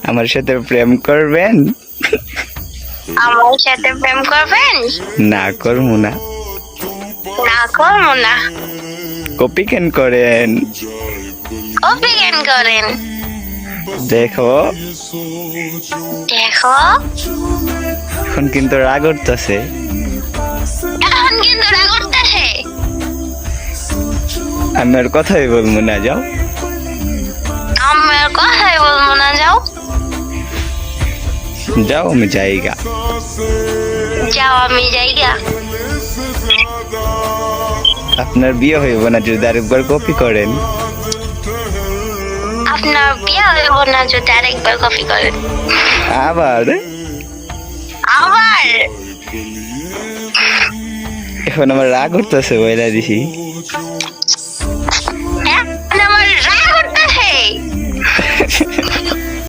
আমার সাথে প্রেম করবেন? আমার সাথে প্রেম করবেন? না করবো না। না করবো না। কপি কেন করেন? কপি কেন করেন? দেখো দেখো এখন কিন্তু রাগ উঠতেছে। এখন কিন্তু রাগ উঠতেছে। আমি আর কথাই বলবো না, যাও। আমার কথাই বলবো না, যাও। যাও, আমি যাইগা। যাও, আমি যাইগা। আপনার বিয়ে হইব না যদি আরেকবার কপি করেন। আপনার বিয়ে হইব না যদি আরেকবার কপি করেন। আবার আবার এখন আমার রাগ উঠতেছে, বইলা দিছি।